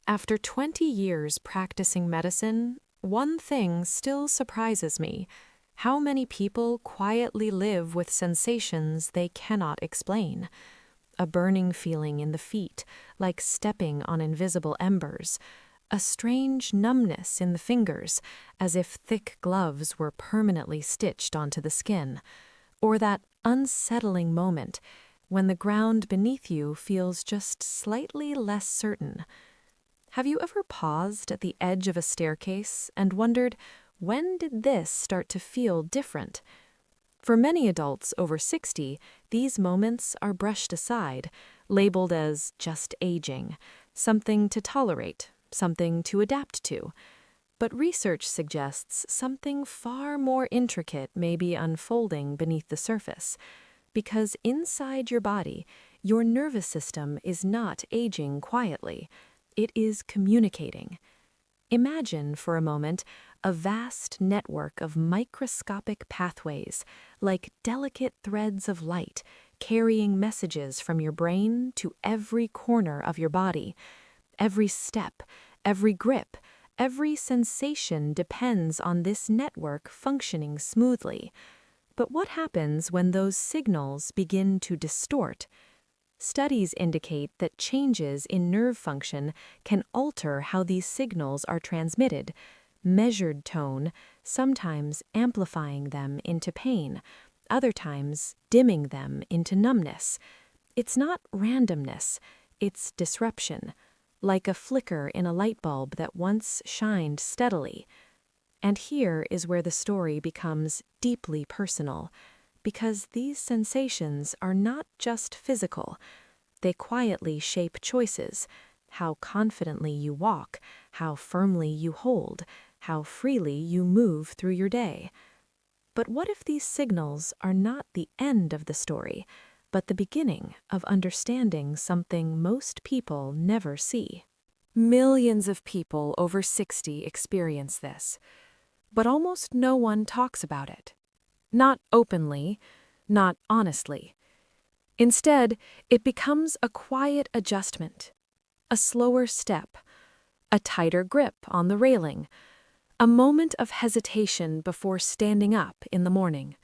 After 20 years practicing medicine, one thing still surprises me: how many people quietly live with sensations they cannot explain. A burning feeling in the feet, like stepping on invisible embers. A strange numbness in the fingers, as if thick gloves were permanently stitched onto the skin. Or that unsettling moment when the ground beneath you feels just slightly less certain. Have you ever paused at the edge of a staircase and wondered, when did this start to feel different? For many adults over 60, these moments are brushed aside, labeled as just aging, something to tolerate, something to adapt to. But research suggests something far more intricate may be unfolding beneath the surface, because inside your body, your nervous system is not aging quietly. It is communicating. Imagine for a moment a vast network of microscopic pathways, like delicate threads of light, carrying messages from your brain to every corner of your body. Every step, every grip, every sensation depends on this network functioning smoothly. But what happens when those signals begin to distort? Studies indicate that changes in nerve function can alter how these signals are transmitted: measured tone, sometimes amplifying them into pain, other times dimming them into numbness. It's not randomness, it's disruption, like a flicker in a light bulb that once shined steadily. And here is where the story becomes deeply personal, because these sensations are not just physical. They quietly shape choices: how confidently you walk, how firmly you hold, how freely you move through your day. But what if these signals are not the end of the story, but the beginning of understanding something most people never see? Millions of people over 60 experience this, but almost no one talks about it. Not openly, not honestly. Instead, it becomes a quiet adjustment, a slower step, a tighter grip on the railing, a moment of hesitation before standing up in the morning.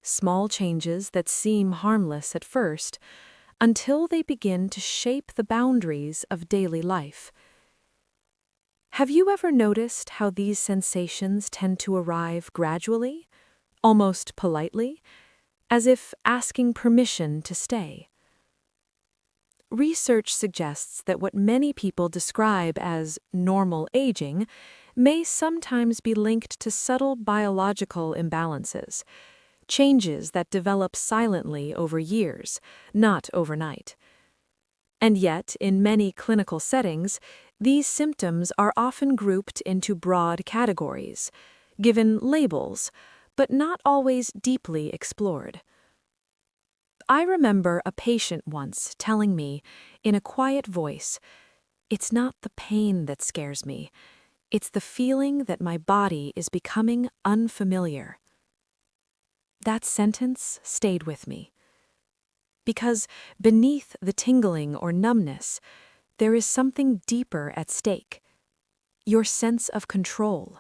Small changes that seem harmless at first, until they begin to shape the boundaries of daily life. Have you ever noticed how these sensations tend to arrive gradually, almost politely, as if asking permission to stay? Research suggests that what many people describe as normal aging may sometimes be linked to subtle biological imbalances, changes that develop silently over years, not overnight. And yet, in many clinical settings, these symptoms are often grouped into broad categories, given labels, but not always deeply explored. I remember a patient once telling me, in a quiet voice, "It's not the pain that scares me, it's the feeling that my body is becoming unfamiliar." That sentence stayed with me. Because beneath the tingling or numbness, there is something deeper at stake: your sense of control,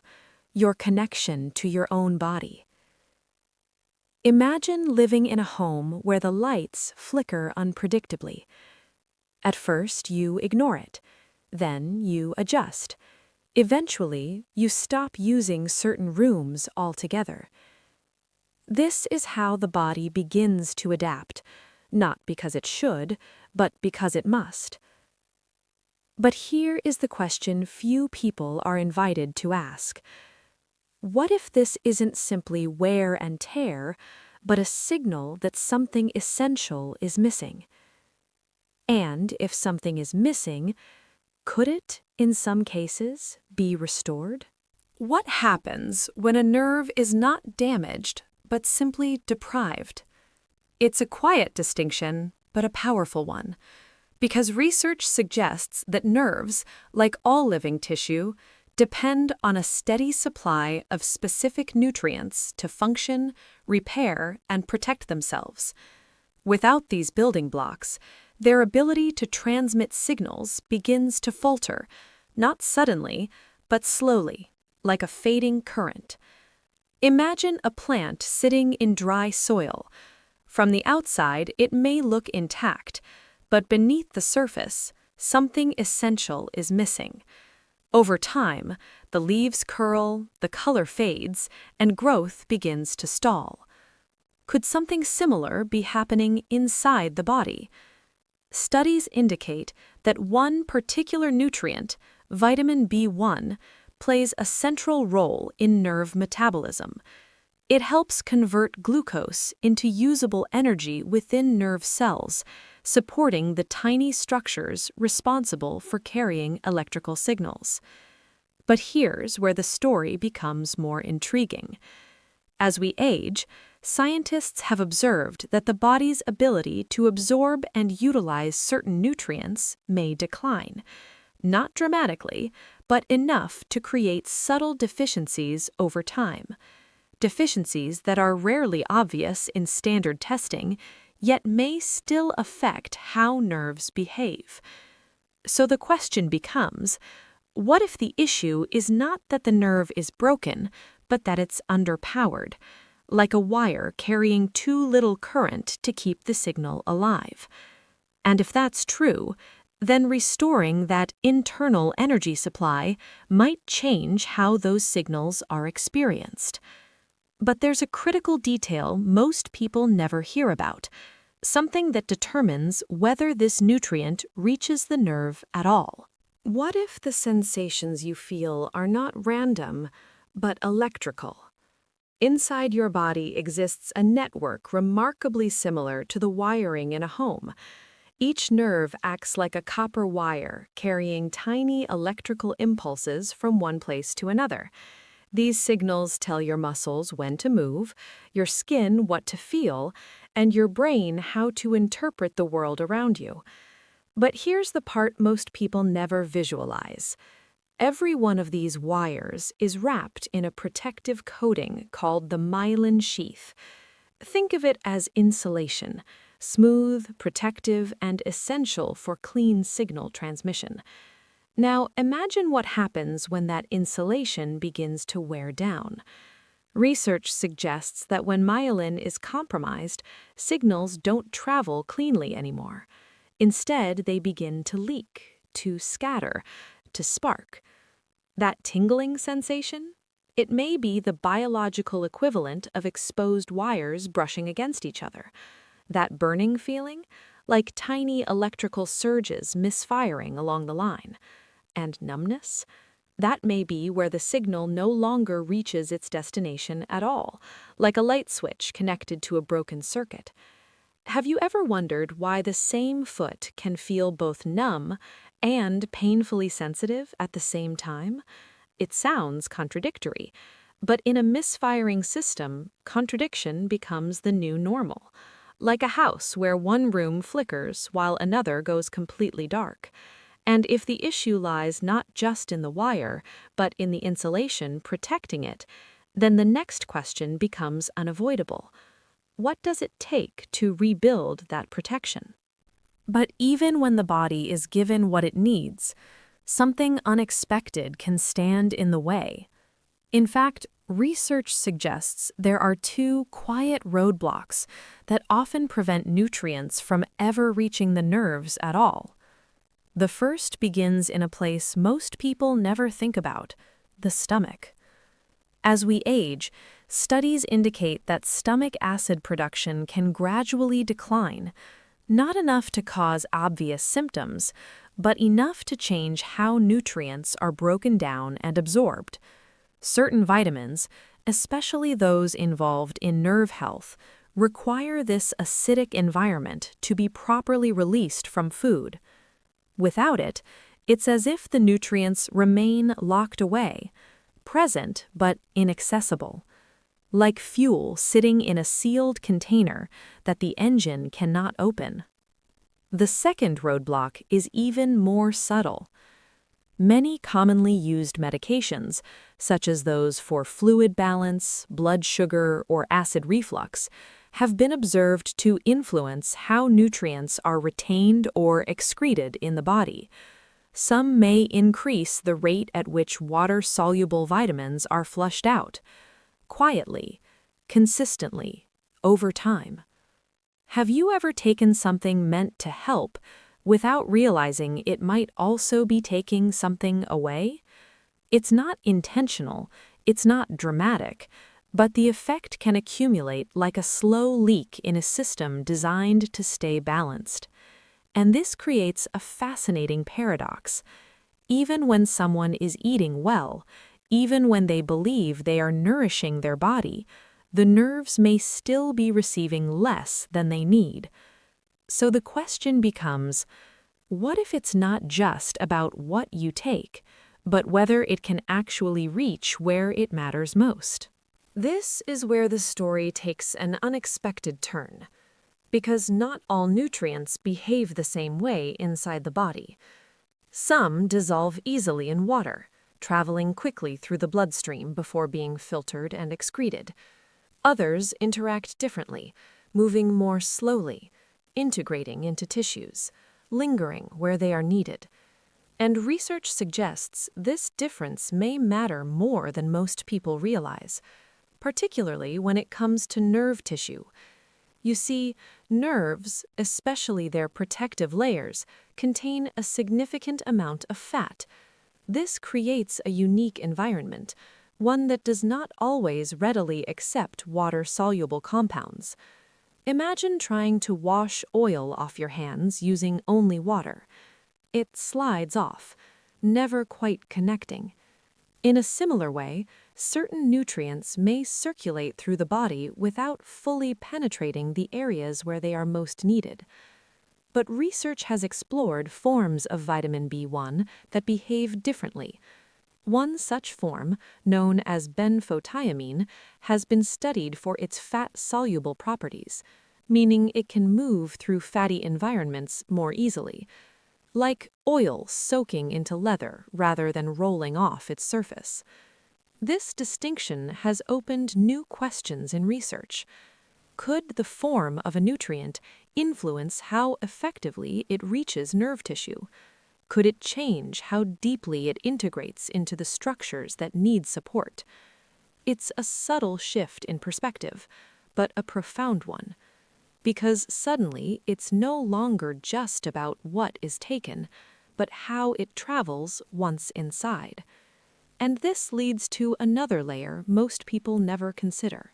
your connection to your own body. Imagine living in a home where the lights flicker unpredictably. At first, you ignore it. Then you adjust. Eventually, you stop using certain rooms altogether. This is how the body begins to adapt, not because it should, but because it must. But here is the question few people are invited to ask. What if this isn't simply wear and tear, but a signal that something essential is missing? And if something is missing, could it, in some cases, be restored? What happens when a nerve is not damaged, but simply deprived? It's a quiet distinction, but a powerful one, because research suggests that nerves, like all living tissue, depend on a steady supply of specific nutrients to function, repair, and protect themselves. Without these building blocks, Their ability to transmit signals begins to falter, not suddenly, but slowly, like a fading current. Imagine a plant sitting in dry soil. From the outside, it may look intact, but beneath the surface, something essential is missing. Over time, the leaves curl, the color fades, and growth begins to stall. Could something similar be happening inside the body? Studies indicate that one particular nutrient, vitamin B1, plays a central role in nerve metabolism. It helps convert glucose into usable energy within nerve cells, supporting the tiny structures responsible for carrying electrical signals. But here's where the story becomes more intriguing. As we age, scientists have observed that the body's ability to absorb and utilize certain nutrients may decline. Not dramatically, but enough to create subtle deficiencies over time. Deficiencies that are rarely obvious in standard testing, yet may still affect how nerves behave. So the question becomes, what if the issue is not that the nerve is broken, but that it's underpowered, like a wire carrying too little current to keep the signal alive? And if that's true, then restoring that internal energy supply might change how those signals are experienced. But there's a critical detail most people never hear about, something that determines whether this nutrient reaches the nerve at all. What if the sensations you feel are not random, but electrical? Inside your body exists a network remarkably similar to the wiring in a home. Each nerve acts like a copper wire, carrying tiny electrical impulses from one place to another. These signals tell your muscles when to move, your skin what to feel, and your brain how to interpret the world around you. But here's the part most people never visualize. Every one of these wires is wrapped in a protective coating called the myelin sheath. Think of it as insulation, smooth, protective, and essential for clean signal transmission. Now, imagine what happens when that insulation begins to wear down. Research suggests that when myelin is compromised, signals don't travel cleanly anymore. Instead, they begin to leak, to scatter, to spark. That tingling sensation? It may be the biological equivalent of exposed wires brushing against each other. That burning feeling? Like tiny electrical surges misfiring along the line. And numbness? That may be where the signal no longer reaches its destination at all, like a light switch connected to a broken circuit. Have you ever wondered why the same foot can feel both numb and painfully sensitive at the same time? It sounds contradictory, but in a misfiring system, contradiction becomes the new normal. Like a house where one room flickers while another goes completely dark. And if the issue lies not just in the wire, but in the insulation protecting it, then the next question becomes unavoidable. What does it take to rebuild that protection? But even when the body is given what it needs, something unexpected can stand in the way. In fact, research suggests there are two quiet roadblocks that often prevent nutrients from ever reaching the nerves at all. The first begins in a place most people never think about, the stomach. As we age, studies indicate that stomach acid production can gradually decline, not enough to cause obvious symptoms, but enough to change how nutrients are broken down and absorbed. Certain vitamins, especially those involved in nerve health, require this acidic environment to be properly released from food. Without it, it's as if the nutrients remain locked away, present but inaccessible, like fuel sitting in a sealed container that the engine cannot open. The second roadblock is even more subtle. Many commonly used medications, such as those for fluid balance, blood sugar, or acid reflux, have been observed to influence how nutrients are retained or excreted in the body. Some may increase the rate at which water-soluble vitamins are flushed out, quietly, consistently, over time. Have you ever taken something meant to help without realizing it might also be taking something away? It's not intentional, it's not dramatic, but the effect can accumulate like a slow leak in a system designed to stay balanced. And this creates a fascinating paradox. Even when someone is eating well, even when they believe they are nourishing their body, the nerves may still be receiving less than they need. So the question becomes, what if it's not just about what you take, but whether it can actually reach where it matters most? This is where the story takes an unexpected turn, because not all nutrients behave the same way inside the body. Some dissolve easily in water, traveling quickly through the bloodstream before being filtered and excreted. Others interact differently, moving more slowly, integrating into tissues, lingering where they are needed. And research suggests this difference may matter more than most people realize, particularly when it comes to nerve tissue. You see, nerves, especially their protective layers, contain a significant amount of fat. This creates a unique environment, one that does not always readily accept water-soluble compounds. Imagine trying to wash oil off your hands using only water. It slides off, never quite connecting. In a similar way, certain nutrients may circulate through the body without fully penetrating the areas where they are most needed. But research has explored forms of vitamin B1 that behave differently. One such form, known as Benfotiamine, has been studied for its fat-soluble properties, meaning it can move through fatty environments more easily, like oil soaking into leather rather than rolling off its surface. This distinction has opened new questions in research. Could the form of a nutrient influence how effectively it reaches nerve tissue? Could it change how deeply it integrates into the structures that need support? It's a subtle shift in perspective, but a profound one, because suddenly it's no longer just about what is taken, but how it travels once inside. And this leads to another layer most people never consider.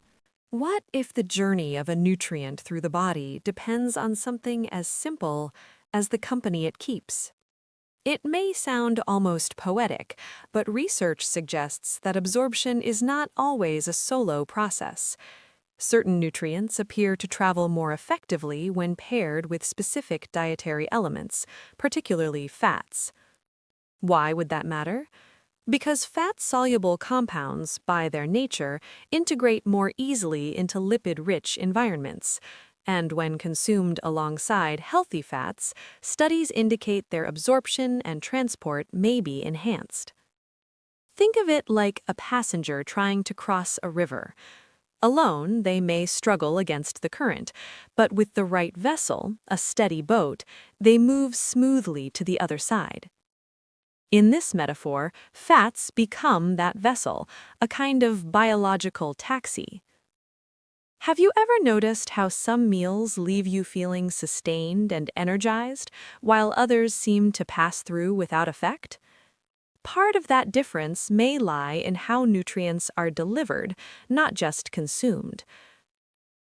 What if the journey of a nutrient through the body depends on something as simple as the company it keeps? It may sound almost poetic, but research suggests that absorption is not always a solo process. Certain nutrients appear to travel more effectively when paired with specific dietary elements, particularly fats. Why would that matter? Because fat-soluble compounds, by their nature, integrate more easily into lipid-rich environments, and when consumed alongside healthy fats, studies indicate their absorption and transport may be enhanced. Think of it like a passenger trying to cross a river. Alone, they may struggle against the current, but with the right vessel, a steady boat, they move smoothly to the other side. In this metaphor, fats become that vessel, a kind of biological taxi. Have you ever noticed how some meals leave you feeling sustained and energized, while others seem to pass through without effect? Part of that difference may lie in how nutrients are delivered, not just consumed.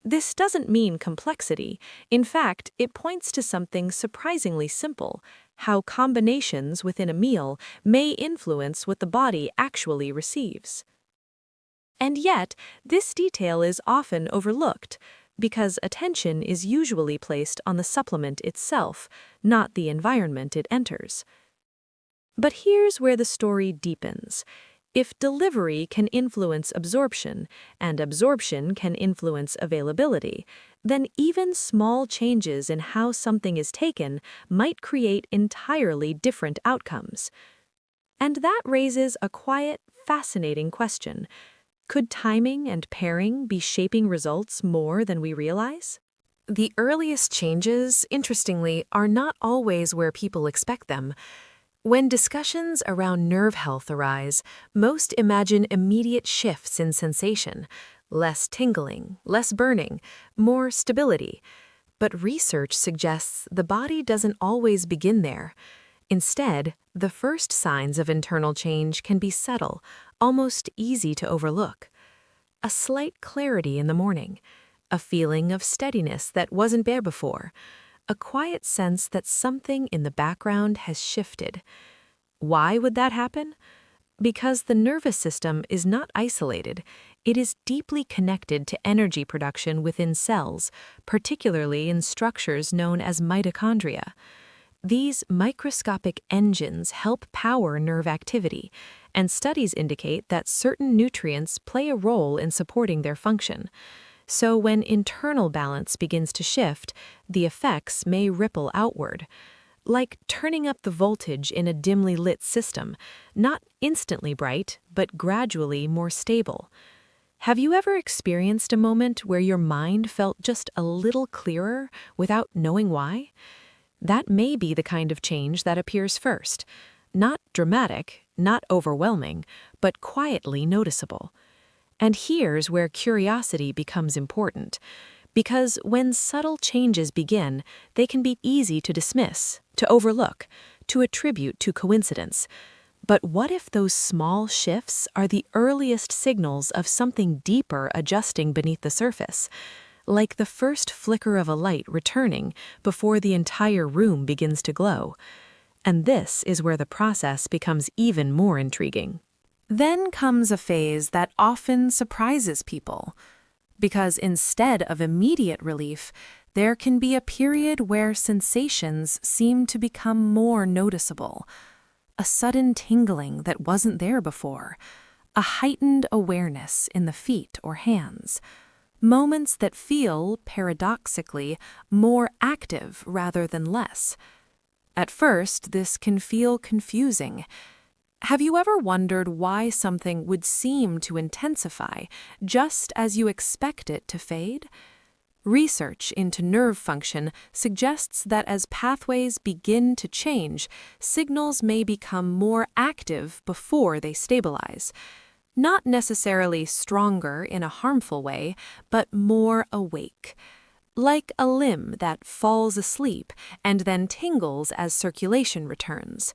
This doesn't mean complexity. In fact, it points to something surprisingly simple: how combinations within a meal may influence what the body actually receives. And yet, this detail is often overlooked, because attention is usually placed on the supplement itself, not the environment it enters. But here's where the story deepens. If delivery can influence absorption, and absorption can influence availability, then even small changes in how something is taken might create entirely different outcomes. And that raises a quiet, fascinating question. Could timing and pairing be shaping results more than we realize? The earliest changes, interestingly, are not always where people expect them. When discussions around nerve health arise, most imagine immediate shifts in sensation, less tingling, less burning, more stability. But research suggests the body doesn't always begin there. Instead, the first signs of internal change can be subtle, almost easy to overlook. A slight clarity in the morning, a feeling of steadiness that wasn't there before, a quiet sense that something in the background has shifted. Why would that happen? Because the nervous system is not isolated. It is deeply connected to energy production within cells, particularly in structures known as mitochondria. These microscopic engines help power nerve activity, and studies indicate that certain nutrients play a role in supporting their function. So when internal balance begins to shift, the effects may ripple outward. Like turning up the voltage in a dimly lit system, not instantly bright, but gradually more stable. Have you ever experienced a moment where your mind felt just a little clearer without knowing why? That may be the kind of change that appears first. Not dramatic, not overwhelming, but quietly noticeable. And here's where curiosity becomes important. Because when subtle changes begin, they can be easy to dismiss, to overlook, to attribute to coincidence. But what if those small shifts are the earliest signals of something deeper adjusting beneath the surface? Like the first flicker of a light returning before the entire room begins to glow. And this is where the process becomes even more intriguing. Then comes a phase that often surprises people. Because instead of immediate relief, there can be a period where sensations seem to become more noticeable. A sudden tingling that wasn't there before. A heightened awareness in the feet or hands. Moments that feel, paradoxically, more active rather than less. At first, this can feel confusing. Have you ever wondered why something would seem to intensify just as you expect it to fade? Research into nerve function suggests that as pathways begin to change, signals may become more active before they stabilize. Not necessarily stronger in a harmful way, but more awake. Like a limb that falls asleep and then tingles as circulation returns.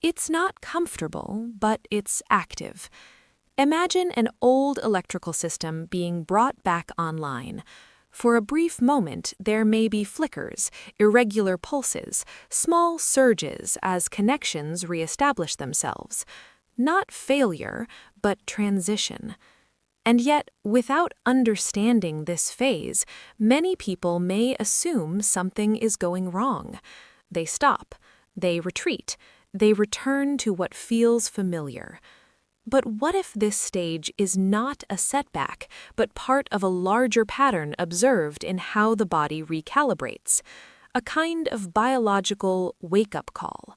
It's not comfortable, but it's active. Imagine an old electrical system being brought back online. For a brief moment, there may be flickers, irregular pulses, small surges as connections reestablish themselves. Not failure, but transition. And yet, without understanding this phase, many people may assume something is going wrong. They stop, they retreat, they return to what feels familiar. But what if this stage is not a setback, but part of a larger pattern observed in how the body recalibrates? A kind of biological wake-up call.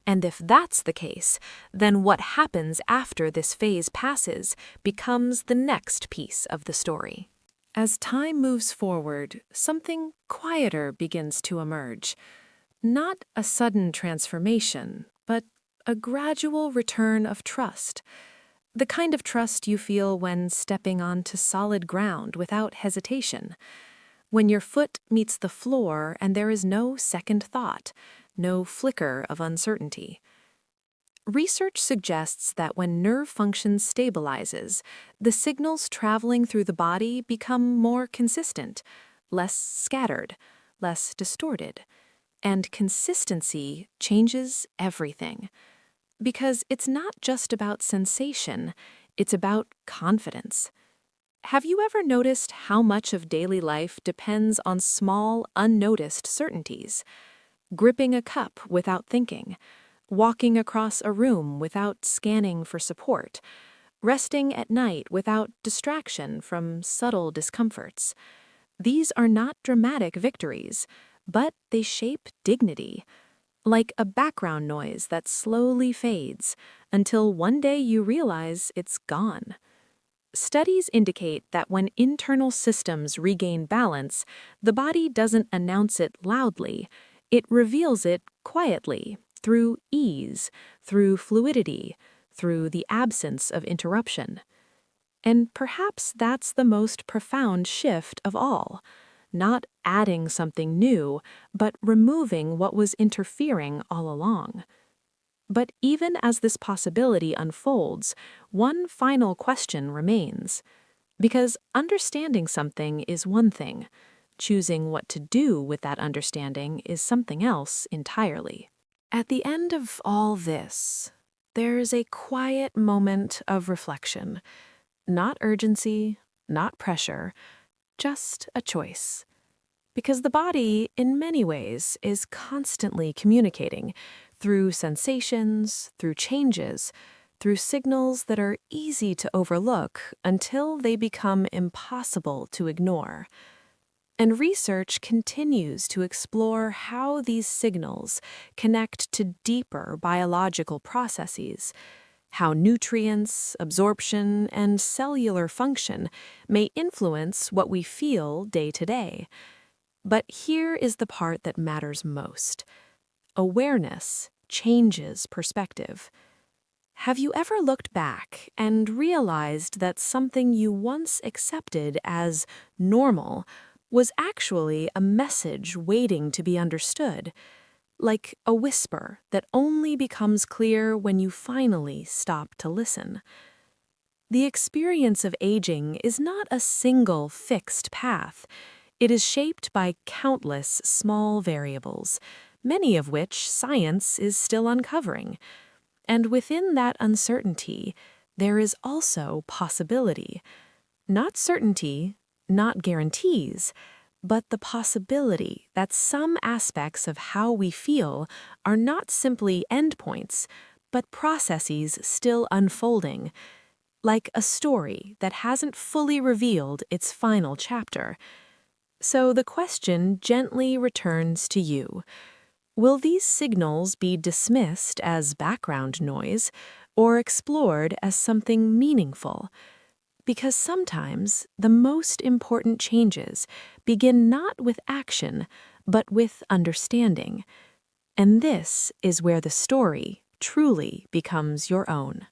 And if that's the case, then what happens after this phase passes becomes the next piece of the story. As time moves forward, something quieter begins to emerge. Not a sudden transformation, but a gradual return of trust. The kind of trust you feel when stepping onto solid ground without hesitation. When your foot meets the floor and there is no second thought, no flicker of uncertainty. Research suggests that when nerve function stabilizes, the signals traveling through the body become more consistent, less scattered, less distorted. And consistency changes everything. Because it's not just about sensation, it's about confidence. Have you ever noticed how much of daily life depends on small, unnoticed certainties? Gripping a cup without thinking, walking across a room without scanning for support, resting at night without distraction from subtle discomforts. These are not dramatic victories, but they shape dignity, like a background noise that slowly fades until one day you realize it's gone. Studies indicate that when internal systems regain balance, the body doesn't announce it loudly, it reveals it quietly, through ease, through fluidity, through the absence of interruption. And perhaps that's the most profound shift of all. Not adding something new, but removing what was interfering all along. But even as this possibility unfolds, one final question remains. Because understanding something is one thing, choosing what to do with that understanding is something else entirely. At the end of all this, there is a quiet moment of reflection. Not urgency, not pressure, just a choice. Because the body, in many ways, is constantly communicating through sensations, through changes, through signals that are easy to overlook until they become impossible to ignore. And research continues to explore how these signals connect to deeper biological processes, how nutrients, absorption, and cellular function may influence what we feel day to day. But here is the part that matters most. Awareness changes perspective. Have you ever looked back and realized that something you once accepted as normal was actually a message waiting to be understood? Like a whisper that only becomes clear when you finally stop to listen. The experience of aging is not a single fixed path. It is shaped by countless small variables, many of which science is still uncovering. And within that uncertainty, there is also possibility. Not certainty, not guarantees, but the possibility that some aspects of how we feel are not simply endpoints, but processes still unfolding, like a story that hasn't fully revealed its final chapter. So the question gently returns to you. Will these signals be dismissed as background noise or explored as something meaningful? Because sometimes the most important changes begin not with action, but with understanding. And this is where the story truly becomes your own.